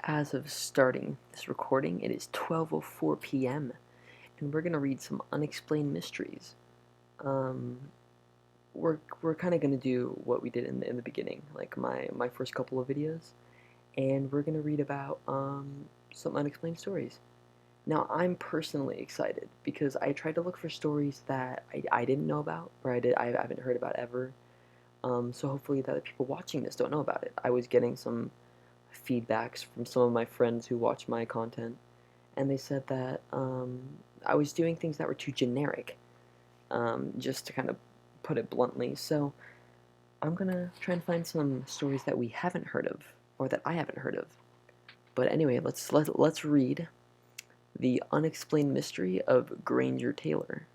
As of starting this recording, it is 12:04 p.m. and we're gonna read some unexplained mysteries. Um, we're kind of gonna do what we did in the beginning, like my first couple of videos, and we're gonna read about some unexplained stories. Now, I'm personally excited because I tried to look for stories that I didn't know about or I haven't heard about ever. So hopefully that the people watching this don't know about it. I was getting some feedbacks from some of my friends who watch my content, and they said that I was doing things that were too generic, just to kind of put it bluntly. So I'm gonna try and find some stories that we haven't heard of, or that I haven't heard of. But anyway, let's read the unexplained mystery of Granger Taylor.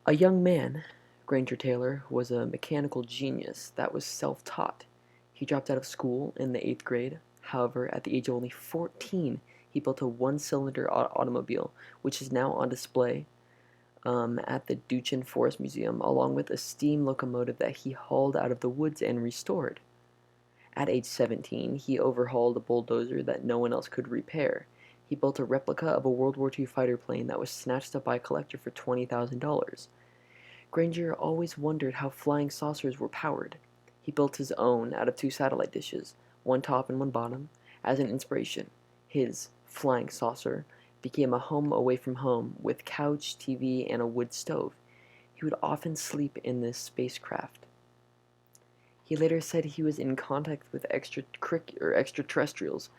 A young man, Granger Taylor was a mechanical genius that was self-taught. He dropped out of school in the 8th grade. However, at the age of only 14, he built a one-cylinder automobile, which is now on display at the Duchin Forest Museum, along with a steam locomotive that he hauled out of the woods and restored. At age 17, he overhauled a bulldozer that no one else could repair. He built a replica of a World War II fighter plane that was snatched up by a collector for $20,000. Granger always wondered how flying saucers were powered. He built his own out of 2 satellite dishes, one top and one bottom, as an inspiration. His flying saucer became a home away from home with couch, TV, and a wood stove. He would often sleep in this spacecraft. He later said he was in contact with extraterrestrials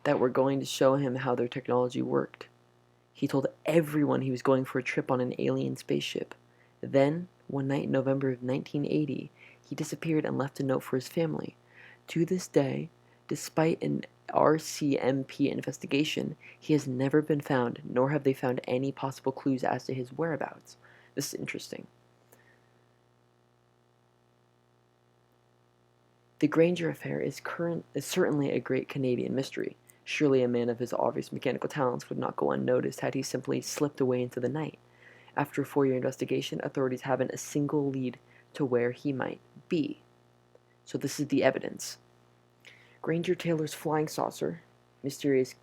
that were going to show him how their technology worked. He told everyone he was going for a trip on an alien spaceship. Then, one night in November of 1980, he disappeared and left a note for his family. To this day, despite an RCMP investigation, he has never been found, nor have they found any possible clues as to his whereabouts. This is interesting. The Granger affair is certainly a great Canadian mystery. Surely a man of his obvious mechanical talents would not go unnoticed had he simply slipped away into the night. After a 4-year investigation, authorities haven't a single lead to where he might be. So this is the evidence. Granger Taylor's flying saucer, Mysterious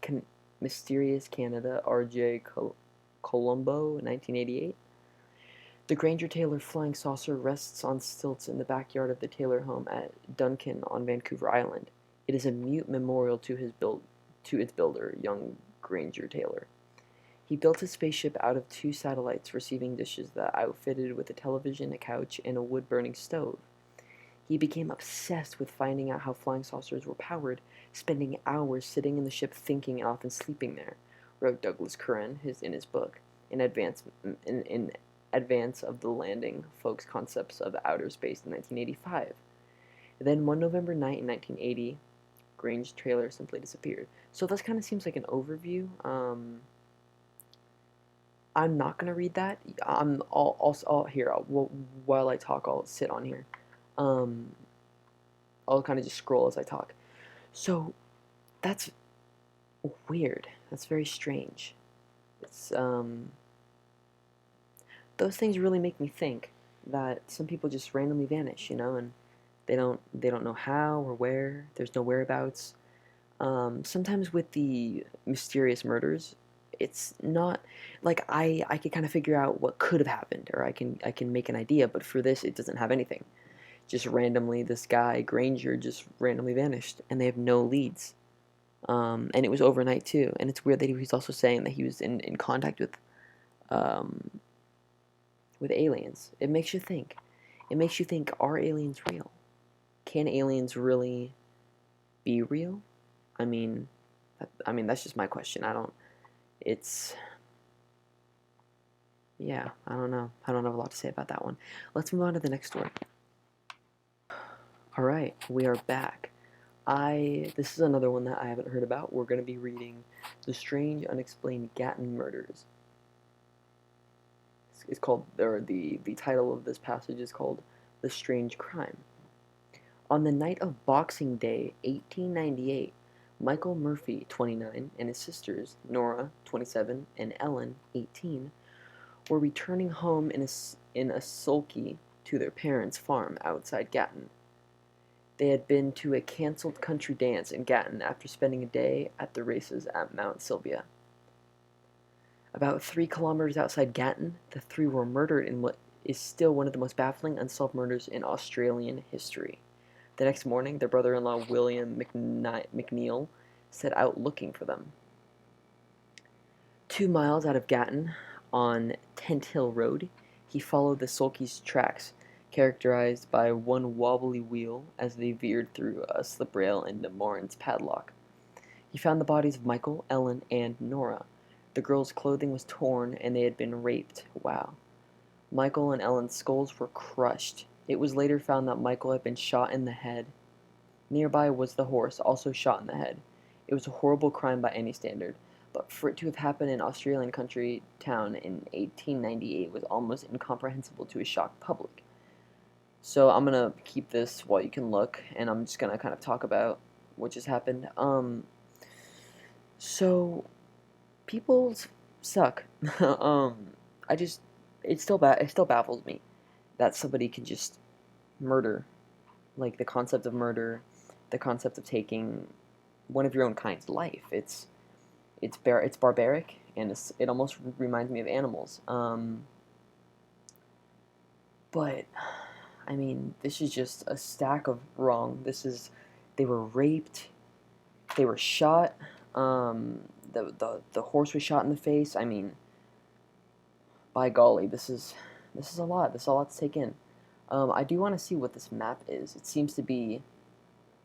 Canada, R.J. Colombo, 1988. The Granger Taylor flying saucer rests on stilts in the backyard of the Taylor home at Duncan on Vancouver Island. It is a mute memorial to its builder, young Granger Taylor. He built his spaceship out of 2 satellites receiving dishes that outfitted with a television, a couch, and a wood-burning stove. He became obsessed with finding out how flying saucers were powered, spending hours sitting in the ship thinking and often sleeping there, wrote Douglas Curran in his book, in advance of the landing, folks' concepts of outer space in 1985. Then one November night in 1980, Granger Taylor simply disappeared. So this kind of seems like an overview. I'm not gonna read that. While I talk, I'll sit on here. Um, I'll kind of just scroll as I talk. So that's weird. That's very strange. It's those things really make me think that some people just randomly vanish, and they don't know how or where. There's no whereabouts. Sometimes with the mysterious murders, it's not like I can kind of figure out what could have happened, or I can make an idea. But for this, it doesn't have anything. Just randomly, this guy Granger just randomly vanished, and they have no leads. And it was overnight too. And it's weird that he was also saying that he was in contact um, with aliens. It makes you think. It makes you think: are aliens real? Can aliens really be real? I mean, that's just my question. I don't. It's yeah. I don't know. I don't have a lot to say about that one. Let's move on to the next story. All right, we are back. This is another one that I haven't heard about. We're going to be reading The Strange Unexplained Gatton Murders. It's called, or the title of this passage is called The Strange Crime. On the night of Boxing Day, 1898, Michael Murphy, 29, and his sisters, Nora, 27, and Ellen, 18, were returning home in a sulky to their parents' farm outside Gatton. They had been to a canceled country dance in Gatton after spending a day at the races at Mount Sylvia. About 3 kilometers outside Gatton, the three were murdered in what is still one of the most baffling unsolved murders in Australian history. The next morning, their brother-in-law William McNeil set out looking for them. 2 miles out of Gatton, on Tent Hill Road, he followed the sulky's tracks, characterized by one wobbly wheel as they veered through a slip rail into Moran's padlock. He found the bodies of Michael, Ellen, and Nora. The girls' clothing was torn and they had been raped. Wow. Michael and Ellen's skulls were crushed. It was later found that Michael had been shot in the head. Nearby was the horse, also shot in the head. It was a horrible crime by any standard, but for it to have happened in Australian country town in 1898 was almost incomprehensible to a shocked public. So I'm gonna keep this while you can look, and I'm just gonna kind of talk about what just happened. So people suck. I just it still baffles me that somebody can just murder, like the concept of murder, the concept of taking one of your own kind's life. It's barbaric, and it almost reminds me of animals. But I mean, this is just a stack of wrong. They were raped, they were shot. The horse was shot in the face. I mean, by golly, this is a lot. This is a lot to take in. I do want to see what this map is. It seems to be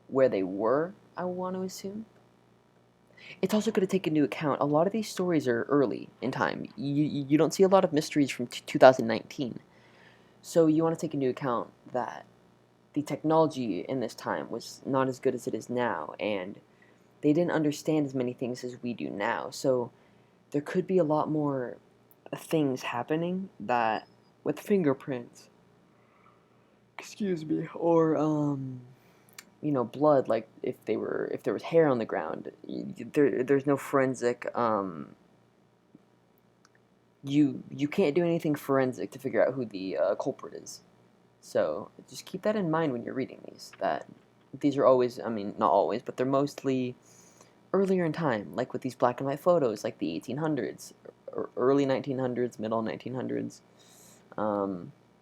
where they were, I want to assume. It's also going to take into account a lot of these stories are early in time. You don't see a lot of mysteries from 2019. So you want to take into account that the technology in this time was not as good as it is now, and they didn't understand as many things as we do now. So there could be a lot more things happening that with fingerprints, excuse me, or blood, like if there was hair on the ground, there's no forensic you can't do anything forensic to figure out who the culprit is. So just keep that in mind when you're reading these, that these are always, I mean, not always, but they're mostly earlier in time, like with these black and white photos, like the 1800s, or early 1900s, middle 1900s.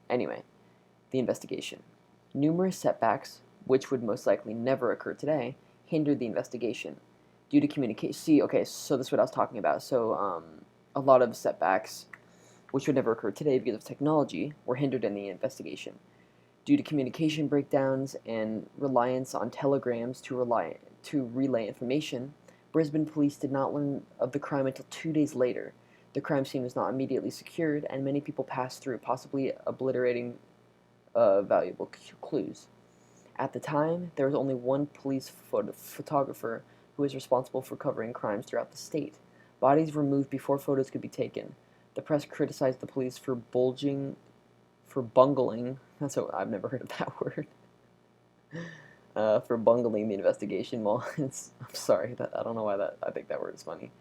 Anyway, the investigation. Numerous setbacks, which would most likely never occur today, hindered the investigation. Due to communication, see, okay, so this is what I was talking about. So, a lot of setbacks, which would never occur today because of technology, were hindered in the investigation. Due to communication breakdowns and reliance on telegrams to relay information, Brisbane police did not learn of the crime until 2 days later. The crime scene was not immediately secured, and many people passed through, possibly obliterating valuable clues. At the time, there was only one police photographer who was responsible for covering crimes throughout the state. Bodies were moved before photos could be taken. The press criticized the police for bungling. That's what I've never heard of that word. For bungling the investigation. Well, I'm sorry. I don't know why I think that word is funny.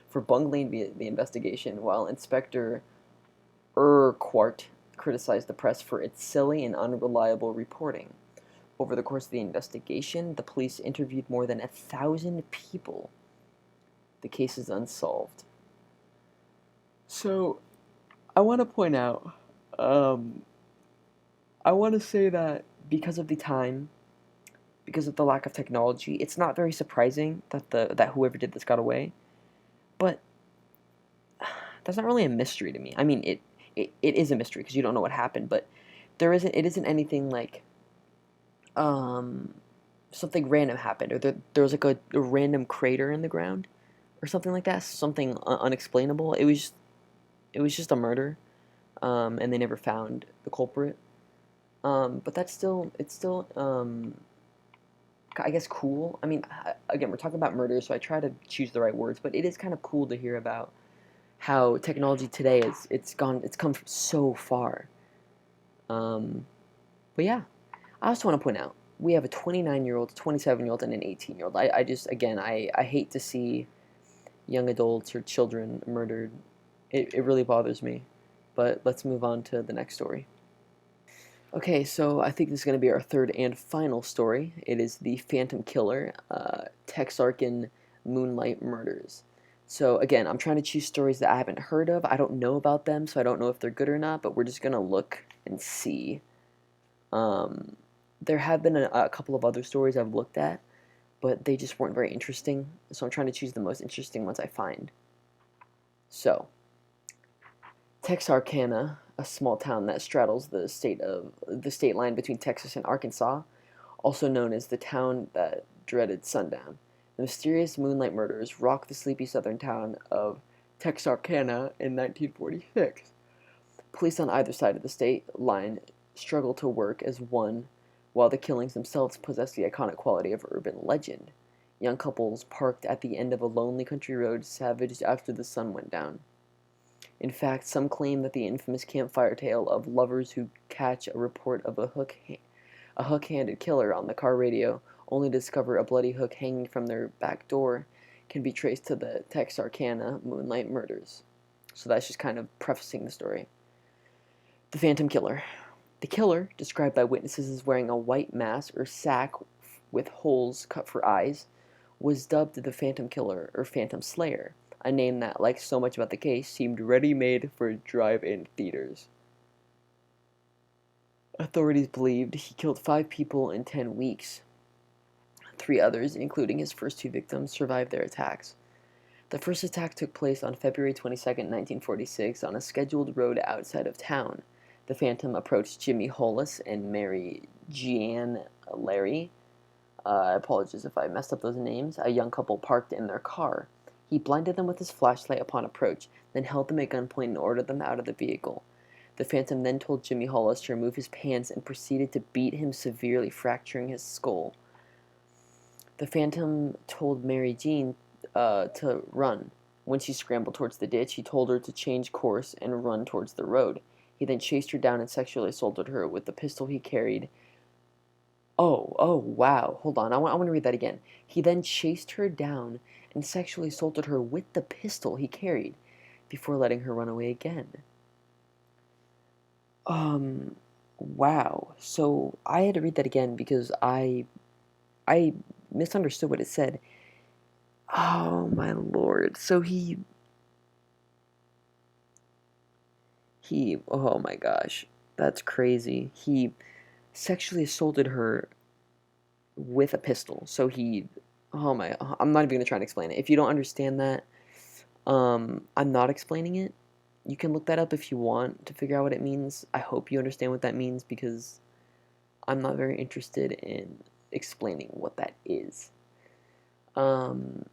For bungling the investigation, while Inspector Urquhart criticized the press for its silly and unreliable reporting. Over the course of the investigation, the police interviewed more than 1,000 people. The case is unsolved. So, I want to point out, I want to say that because of the time, because of the lack of technology, it's not very surprising that whoever did this got away. But that's not really a mystery to me. I mean, it is a mystery because you don't know what happened, but it isn't anything like something random happened, or there was like a random crater in the ground or something like that, something unexplainable. It was just a murder, and they never found the culprit. But it's still I guess cool. I mean, again, we're talking about murder, so I try to choose the right words, but it is kind of cool to hear about how technology today it's come so far. But yeah, I also want to point out we have a 29-year-old, 27-year-old, and an 18-year-old. I just, again, I hate to see young adults or children murdered. It really bothers me. But let's move on to the next story. Okay, so I think this is going to be our third and final story. It is the Phantom Killer, Texarkan Moonlight Murders. So again, I'm trying to choose stories that I haven't heard of. I don't know about them, so I don't know if they're good or not, but we're just going to look and see. Um, there have been a couple of other stories I've looked at, but they just weren't very interesting, so I'm trying to choose the most interesting ones I find. So, Texarkana, a small town that straddles the state line between Texas and Arkansas, also known as the town that dreaded sundown. The mysterious moonlight murders rocked the sleepy southern town of Texarkana in 1946. Police on either side of the state line struggled to work as one, while the killings themselves possessed the iconic quality of urban legend. Young couples parked at the end of a lonely country road savaged after the sun went down. In fact, some claim that the infamous campfire tale of lovers who catch a report of a hook-handed killer on the car radio, only to discover a bloody hook hanging from their back door, can be traced to the Texarkana Moonlight Murders. So that's just kind of prefacing the story. The Phantom Killer. The killer, described by witnesses as wearing a white mask or sack with holes cut for eyes, was dubbed the Phantom Killer or Phantom Slayer, a name that, like so much about the case, seemed ready-made for drive-in theaters. Authorities believed he killed 5 people in 10 weeks. 3 others, including his first 2 victims, survived their attacks. The first attack took place on February 22, 1946, on a scheduled road outside of town. The Phantom approached Jimmy Hollis and Mary Jeanne Larry. I apologize if I messed up those names. A young couple parked in their car. He blinded them with his flashlight upon approach, then held them at gunpoint and ordered them out of the vehicle. The Phantom then told Jimmy Hollis to remove his pants and proceeded to beat him severely, fracturing his skull. The Phantom told Mary Jean to run. When she scrambled towards the ditch, he told her to change course and run towards the road. He then chased her down and sexually assaulted her with the pistol he carried. Oh, wow. Hold on. I want to read that again. He then chased her down and sexually assaulted her with the pistol he carried before letting her run away again. Wow. So I had to read that again because I misunderstood what it said. Oh my lord. So oh my gosh. That's crazy. He sexually assaulted her with a pistol. So I'm not even going to try and explain it. If you don't understand that, I'm not explaining it. You can look that up if you want to figure out what it means. I hope you understand what that means because I'm not very interested in explaining what that is. Um,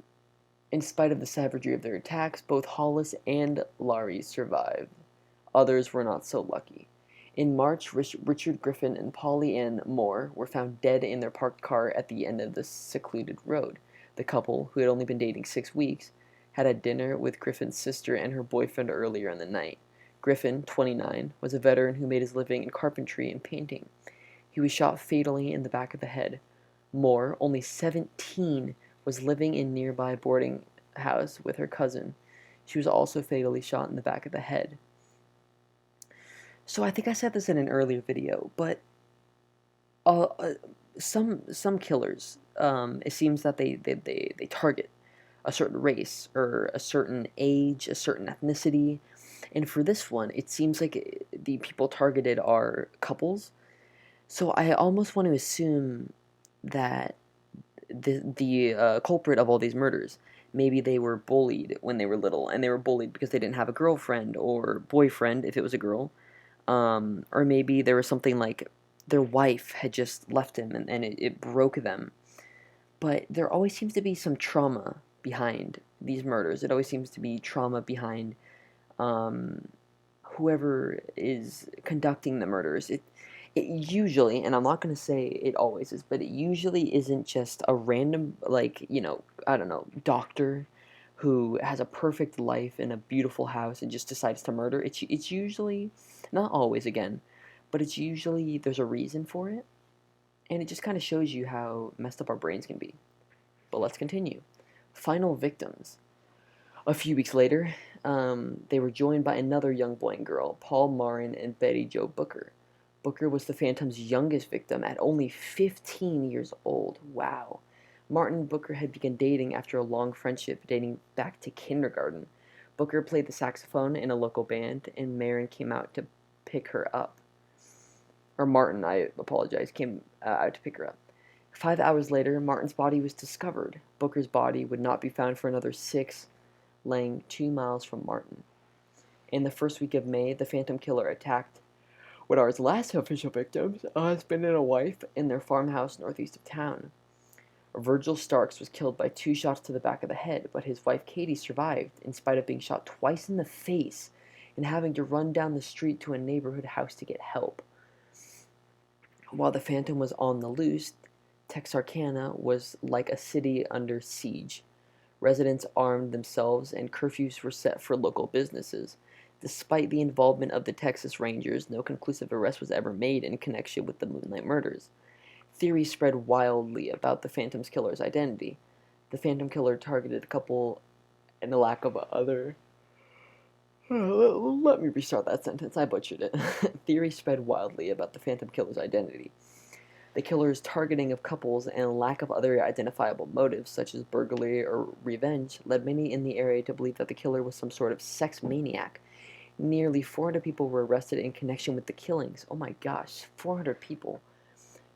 in spite of the savagery of their attacks, both Hollis and Laurie survived. Others were not so lucky. In March, Richard Griffin and Polly Ann Moore were found dead in their parked car at the end of the secluded road. The couple, who had only been dating 6 weeks, had had dinner with Griffin's sister and her boyfriend earlier in the night. Griffin, 29, was a veteran who made his living in carpentry and painting. He was shot fatally in the back of the head. Moore, only 17, was living in nearby boarding house with her cousin. She was also fatally shot in the back of the head. So I think I said this in an earlier video, but uh, uh, some killers, it seems that they target a certain race or a certain age, a certain ethnicity, and for this one, it seems like the people targeted are couples. So I almost want to assume that the culprit of all these murders, maybe they were bullied when they were little, and they were bullied because they didn't have a girlfriend or boyfriend if it was a girl. Or maybe there was something like their wife had just left him and it broke them. But there always seems to be some trauma behind these murders. It always seems to be trauma behind um, whoever is conducting the murders. It usually, and I'm not going to say it always is, but it usually isn't just a random, like, I don't know, doctor who has a perfect life in a beautiful house and just decides to murder. It's usually, not always again, but it's usually there's a reason for it, and it just kind of shows you how messed up our brains can be. But let's continue. Final victims. A few weeks later, they were joined by another young boy and girl, Paul Marin and Betty Jo Booker. Booker was the Phantom's youngest victim at only 15 years old. Wow. Martin and Booker had begun dating after a long friendship dating back to kindergarten. Booker played the saxophone in a local band, and Marin came out to pick her up. Or Martin, I apologize, came out to pick her up. 5 hours later, Martin's body was discovered. Booker's body would not be found for another 6, laying 2 miles from Martin. In the first week of May, the Phantom Killer attacked what are his last official victims, a husband and a wife, in their farmhouse northeast of town. Virgil Starks was killed by 2 shots to the back of the head, but his wife Katie survived, in spite of being shot twice in the face and having to run down the street to a neighborhood house to get help. While the Phantom was on the loose, Texarkana was like a city under siege. Residents armed themselves and curfews were set for local businesses. Despite the involvement of the Texas Rangers, no conclusive arrest was ever made in connection with the Moonlight murders. Theories spread wildly about the Phantom Killer's identity. The Phantom Killer targeted a couple and a lack of other... Let me restart that sentence, I butchered it. Theories spread wildly about the Phantom Killer's identity. The killer's targeting of couples and a lack of other identifiable motives, such as burglary or revenge, led many in the area to believe that the killer was some sort of sex maniac. Nearly 400 people were arrested in connection with the killings. Oh my gosh, 400 people.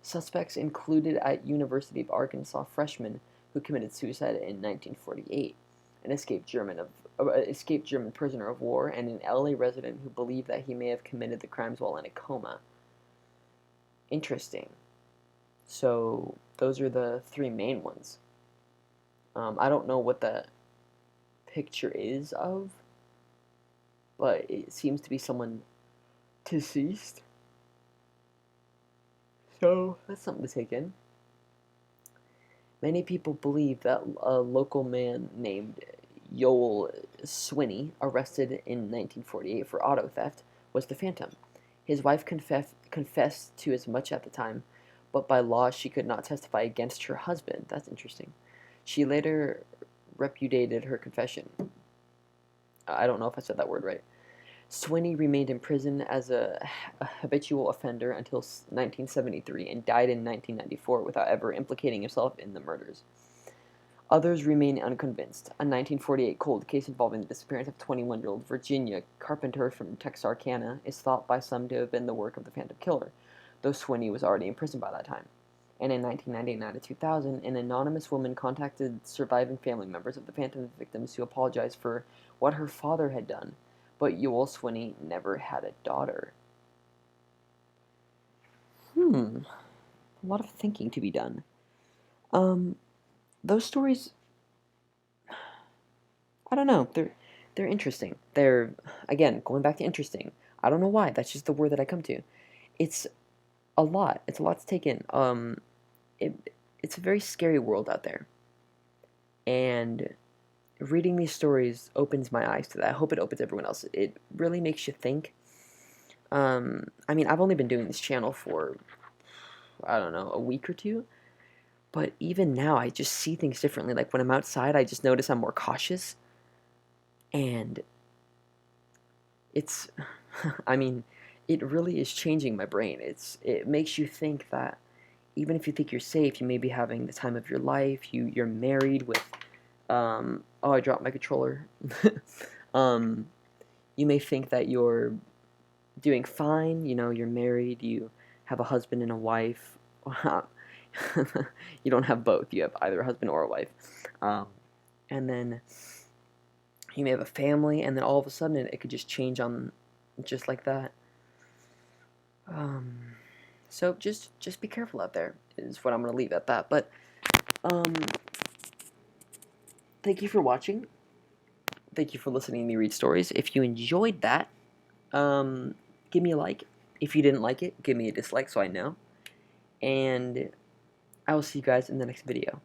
Suspects included a University of Arkansas freshman who committed suicide in 1948, an escaped German prisoner of war, and an LA resident who believed that he may have committed the crimes while in a coma. Interesting. So those are the 3 main ones. I don't know what the picture is of, but it seems to be someone deceased. So that's something to take in. Many people believe that a local man named Yoel Swinney, arrested in 1948 for auto theft, was the Phantom. His wife confessed to as much at the time, but by law she could not testify against her husband. That's interesting. She later repudiated her confession. I don't know if I said that word right. Swinney remained in prison as a habitual offender until 1973 and died in 1994 without ever implicating himself in the murders. Others remain unconvinced. A 1948 cold case involving the disappearance of 21-year-old Virginia Carpenter from Texarkana is thought by some to have been the work of the Phantom Killer, though Swinney was already in prison by that time. And in 1999 to 2000, an anonymous woman contacted surviving family members of the Phantom victims to apologize for what her father had done. But Yoel Swinney never had a daughter. A lot of thinking to be done. Those stories, I don't know, they're interesting. They're, again, going back to interesting. I don't know why, that's just the word that I come to. It's a lot. It's a lot to take in. It's a very scary world out there. And reading these stories opens my eyes to that. I hope it opens everyone else. It really makes you think. I mean, I've only been doing this channel for, I don't know, a week or 2. But even now, I just see things differently. Like, when I'm outside, I just notice I'm more cautious. And it's, I mean, it really is changing my brain. It makes you think that even if you think you're safe, you may be having the time of your life. You're married with, oh, I dropped my controller. You may think that you're doing fine. You know, you're married. You have a husband and a wife. You don't have both. You have either a husband or a wife. And then you may have a family, and then all of a sudden it could just change on just like that. So just be careful out there is what I'm going to leave at that. But thank you for watching. Thank you for listening to me read stories. If you enjoyed that, give me a like. If you didn't like it, give me a dislike so I know. And I will see you guys in the next video.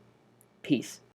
Peace.